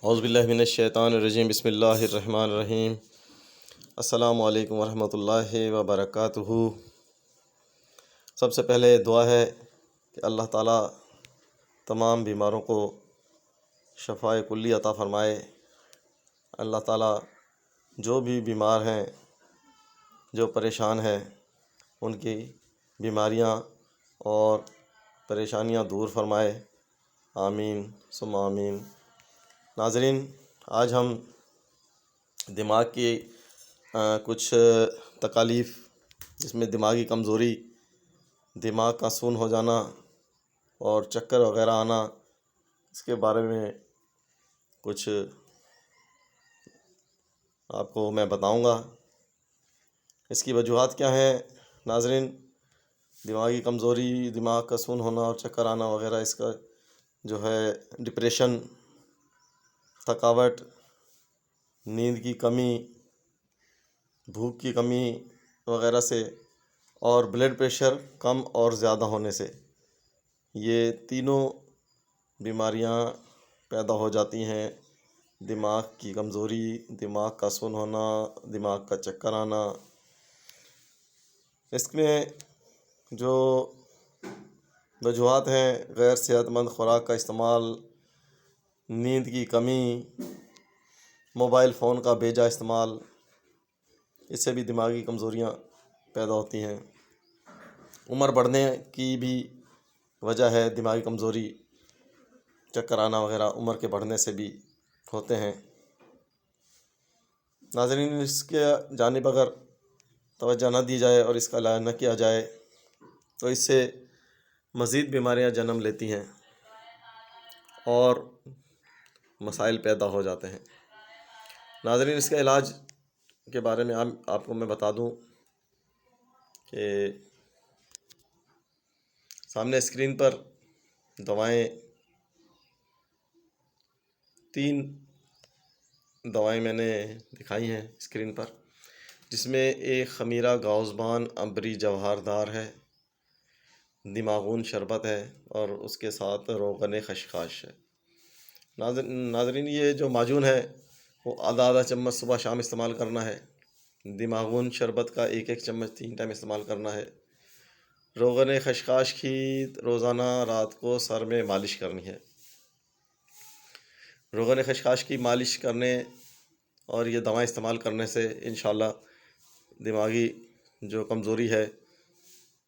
اعوذ باللہ من الشیطان الرجیم، بسم اللہ الرحمن الرحیم۔ السلام علیکم ورحمۃ اللہ وبرکاتہ۔ سب سے پہلے دعا ہے کہ اللہ تعالیٰ تمام بیماروں کو شفائے کلی عطا فرمائے۔ اللہ تعالیٰ جو بھی بیمار ہیں، جو پریشان ہیں، ان کی بیماریاں اور پریشانیاں دور فرمائے، آمین ثم آمین۔ ناظرین، آج ہم دماغ کی کچھ تکالیف، جس میں دماغی کمزوری، دماغ کا سون ہو جانا اور چکر وغیرہ آنا، اس کے بارے میں کچھ آپ کو میں بتاؤں گا۔ اس کی وجوہات کیا ہیں ناظرین؟ دماغی کمزوری، دماغ کا سون ہونا اور چکر آنا وغیرہ، اس کا جو ہے ڈپریشن، تھکاوٹ، نیند کی کمی، بھوک کی کمی وغیرہ سے، اور بلڈ پریشر کم اور زیادہ ہونے سے، یہ تینوں بیماریاں پیدا ہو جاتی ہیں۔ دماغ کی کمزوری، دماغ کا سن ہونا، دماغ کا چکر آنا۔ اس میں جو وجوہات ہیں: غیر صحت مند خوراک کا استعمال، نیند کی کمی، موبائل فون کا بے جا استعمال، اس سے بھی دماغی کمزوریاں پیدا ہوتی ہیں۔ عمر بڑھنے کی بھی وجہ ہے دماغی کمزوری، چکر آنا وغیرہ، عمر کے بڑھنے سے بھی ہوتے ہیں۔ ناظرین، اس کے جانب اگر توجہ نہ دی جائے اور اس کا علاج نہ کیا جائے تو اس سے مزید بیماریاں جنم لیتی ہیں اور مسائل پیدا ہو جاتے ہیں۔ ناظرین، اس کے علاج کے بارے میں آپ کو میں بتا دوں کہ سامنے اسکرین پر دوائیں، 3 دوائیں میں نے دکھائی ہیں اسکرین پر، جس میں ایک خمیرہ گاؤزبان امبری جواہر دار ہے، دماغون شربت ہے، اور اس کے ساتھ روغن خشخاش ہے۔ ناظرین، یہ جو معجون ہے وہ آدھا چمچ صبح شام استعمال کرنا ہے۔ دماغون شربت کا 1 چمچ 3 ٹائم استعمال کرنا ہے۔ روغن خشخاش کی روزانہ رات کو سر میں مالش کرنی ہے۔ روغن خشخاش کی مالش کرنے اور یہ دوائیں استعمال کرنے سے انشاءاللہ دماغی جو کمزوری ہے،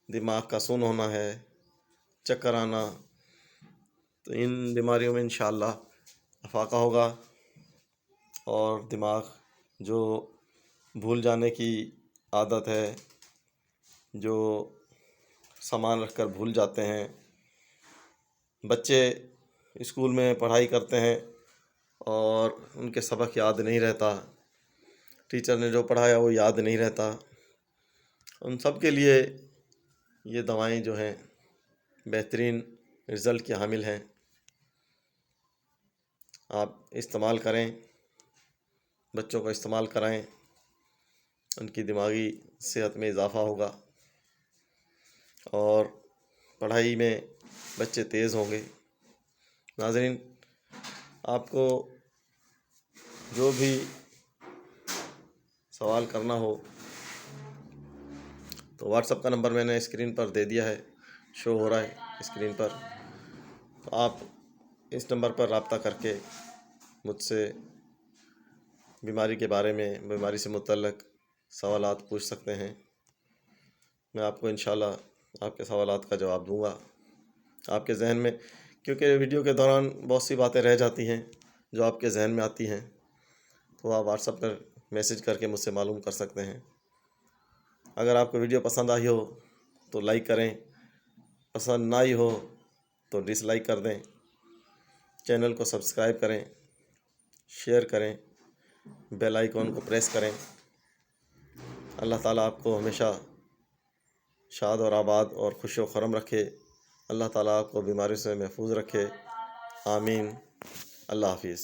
دماغ کا سون ہونا ہے، چکر آنا، تو ان بیماریوں میں انشاءاللہ افاقہ ہوگا، اور دماغ جو بھول جانے کی عادت ہے، جو سامان رکھ کر بھول جاتے ہیں، بچے اسکول میں پڑھائی کرتے ہیں اور ان کے سبق یاد نہیں رہتا، ٹیچر نے جو پڑھایا وہ یاد نہیں رہتا، ان سب کے لیے یہ دوائیں جو ہیں بہترین رزلٹ کی حامل ہیں۔ آپ استعمال کریں، بچوں کو استعمال کرائیں، ان کی دماغی صحت میں اضافہ ہوگا اور پڑھائی میں بچے تیز ہوں گے۔ ناظرین، آپ کو جو بھی سوال کرنا ہو تو واٹس ایپ کا نمبر میں نے اسکرین پر دے دیا ہے، شو ہو رہا ہے اسکرین پر، تو آپ اس نمبر پر رابطہ کر کے مجھ سے بیماری کے بارے میں، بیماری سے متعلق سوالات پوچھ سکتے ہیں۔ میں آپ کو انشاءاللہ آپ کے سوالات کا جواب دوں گا۔ آپ کے ذہن میں، کیونکہ ویڈیو کے دوران بہت سی باتیں رہ جاتی ہیں جو آپ کے ذہن میں آتی ہیں، تو آپ واٹس ایپ پر میسج کر کے مجھ سے معلوم کر سکتے ہیں۔ اگر آپ کو ویڈیو پسند آئی ہو تو لائک کریں، پسند نہ آئی ہو تو ڈس لائک کر دیں۔ چینل کو سبسکرائب کریں، شیئر کریں، بیل آئیکن کو پریس کریں۔ اللہ تعالیٰ آپ کو ہمیشہ شاد اور آباد اور خوش و خرم رکھے۔ اللہ تعالیٰ آپ کو بیماری سے محفوظ رکھے، آمین۔ اللہ حافظ۔